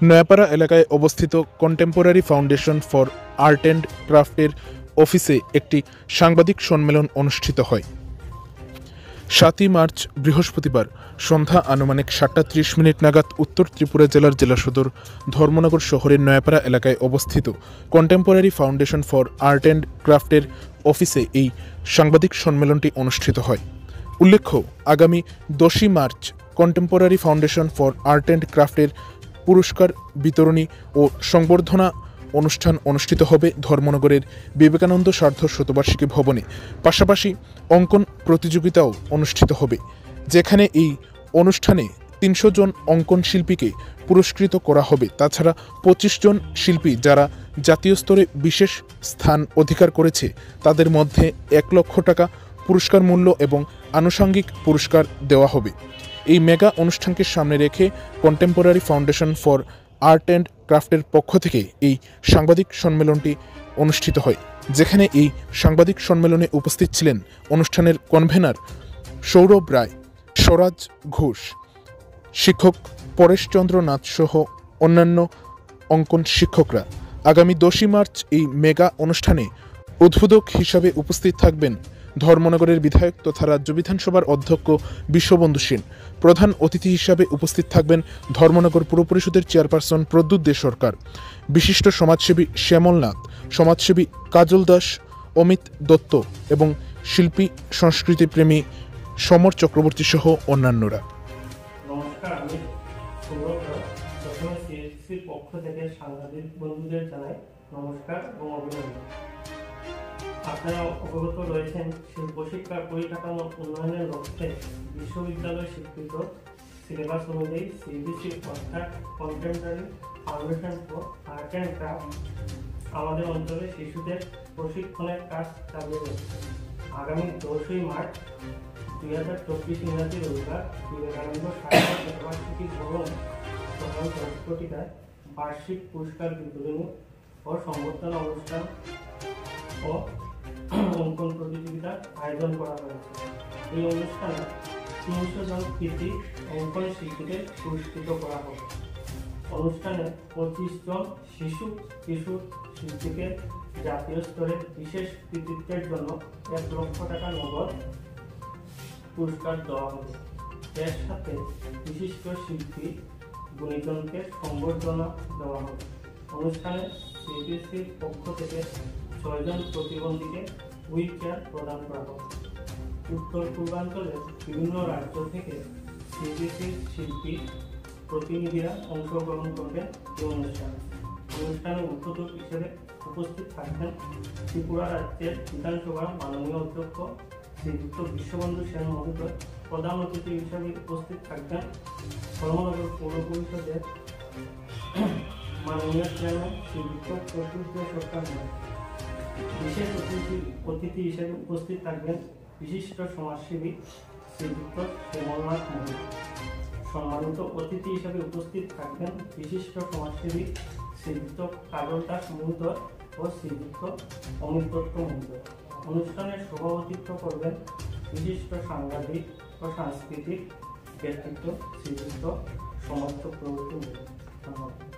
নয়াপাড়া এলাকায় অবস্থিত contemporary foundation for art and ক্রাফটের অফিসে একটি সাংবাদিক সম্মেলন অনুষ্ঠিত হয়। ৭ই মার্চ বৃহস্পতিবার সন্ধ্যা আনুমানিক ৭টা ৩০ নাগাদ উত্তর ত্রিপুরা জেলার জেলা সদর ধর্মনগর শহরের নয়াপাড়া এলাকায় অবস্থিত contemporary foundation for art and ক্রাফটের অফিসে এই সাংবাদিক সম্মেলনটি অনুষ্ঠিত হয়। উল্লেখ্য, আগামী ১০ই March contemporary foundation for art and ক্রাফটের পুরস্কার বিতরণী ও সংবর্ধনা অনুষ্ঠান অনুষ্ঠিত হবে ধর্মনগরের বিবেকানন্দ সার্ধ শতবার্ষিকী ভবনে। পাশাপাশি অঙ্কন প্রতিযোগিতাও অনুষ্ঠিত হবে, যেখানে এই অনুষ্ঠানে ৩০০ জন অঙ্কন শিল্পীকে পুরস্কৃত করা হবে। তাছাড়া ২৫ জন শিল্পী যারা জাতীয় স্তরে বিশেষ স্থান অধিকার করেছে তাদের মধ্যে ১ লক্ষ টাকা পুরস্কার মূল্য এবং আনুষঙ্গিক পুরস্কার দেওয়া হবে। এই মেগা অনুষ্ঠানকে সামনে রেখে contemporary foundation for art and ক্রাফটের পক্ষ থেকে এই সাংবাদিক সম্মেলনটি অনুষ্ঠিত হয়, যেখানে এই সাংবাদিক সম্মেলনে উপস্থিত ছিলেন অনুষ্ঠানের কনভেনার সৌরভ রায়, স্বরাজ ঘোষ, শিক্ষক পরেশচন্দ্র নাথ সহ অন্যান্য অঙ্কন শিক্ষকরা। আগামী ১০ই মার্চ এই মেগা অনুষ্ঠানে উদ্বোধক হিসাবে উপস্থিত থাকবেন ধর্মনগরের বিধায়ক তথা রাজ্য বিধানসভার অধ্যক্ষ বিশ্ববন্ধু সেন। প্রধান অতিথি হিসাবে উপস্থিত থাকবেন ধর্মনগর পুর পরিষদের চেয়ারপারসন প্রদ্যুৎ দে সরকার, বিশিষ্ট সমাজসেবী শ্যামল নাথ, সমাজসেবী কাজল দাস, অমিত দত্ত এবং শিল্পী সংস্কৃতিপ্রেমী সমর চক্রবর্তী সহ অন্যান্যরা। নমস্কার, আমি সৌরভ রায়। প্রথমে সিএসসির পক্ষ থেকে সাংবাদিক বন্ধুদের জানাই নমস্কার এবং অভিনন্দন। আপনারা অবগত রয়েছেন, শিল্পশিক্ষার পরিকাঠামো উন্নয়নের লক্ষ্যে বিশ্ববিদ্যালয় স্বীকৃত সিলেবাস অনুযায়ী সিবিসি অর্থাৎ contemporary foundation for art and craft আমাদের অঞ্চলে শিশুদের প্রশিক্ষণের কাজ চালিয়ে যাচ্ছে। আগামী ১০ই মার্চ ২০২৪ ইংরাজি রবিবার বিবেকানন্দ সার্ধ শতবার্ষিকী ভবন প্রধান চট্টগ্রামে বার্ষিক পুরস্কার বিতরণী ও সংবর্ধনা অনুষ্ঠান ও অঙ্কন প্রতিযোগিতার আয়োজন করা হয়েছে। এই অনুষ্ঠানে ৩০০ জন কৃতি অঙ্কন শিল্পীদের পুরস্কৃত করা হবে। অনুষ্ঠানে ২৫ জন কিশোর শিল্পীকে জাতীয় স্তরে বিশেষ কৃতিত্বের জন্য ১ লক্ষ টাকা নগদ পুরস্কার দেওয়া হবে। এর সাথে বিশিষ্ট শিল্পী গুণীজনকে সংবর্ধনা দেওয়া হবে। অনুষ্ঠানে সিবিসির পক্ষ থেকে ৬ জন প্রতিবন্ধীকে হুইল চেয়ার প্রদান করা হবে। উত্তর পূর্বাঞ্চলের বিভিন্ন রাজ্য থেকে সিবিসির শিল্পী প্রতিনিধিরা অংশগ্রহণ করবেন এই অনুষ্ঠানে উদ্বোধক হিসেবে উপস্থিত থাকবেন ত্রিপুরা রাজ্যের বিধানসভার মাননীয় অধ্যক্ষ শ্রীযুক্ত বিশ্ববন্ধু সেন মহোদয়। প্রধান অতিথি হিসেবে উপস্থিত থাকবেন ধর্মনগর পৌর পরিষদের মাননীয় চেয়ারম্যান শ্রীযুক্ত প্রদ্যুৎ দে সরকার। বিশেষ অতিথি হিসেবে উপস্থিত থাকবেন বিশিষ্ট সমাজসেবী শ্রীযুক্ত শ্যামলনাথ মহোদয়। সম্মানিত অতিথি হিসেবে উপস্থিত থাকবেন বিশিষ্ট সমাজসেবী শ্রীযুক্ত কাজল দাস মহোদয় ও শ্রীযুক্ত অমিত দত্ত মহোদয়। অনুষ্ঠানের সভাপতিত্ব করবেন বিশিষ্ট সাংবাদিক ও সাংস্কৃতিক ব্যক্তিত্ব শ্রীযুক্ত সমর চক্রবর্তী মহোদয়। ধন্যবাদ।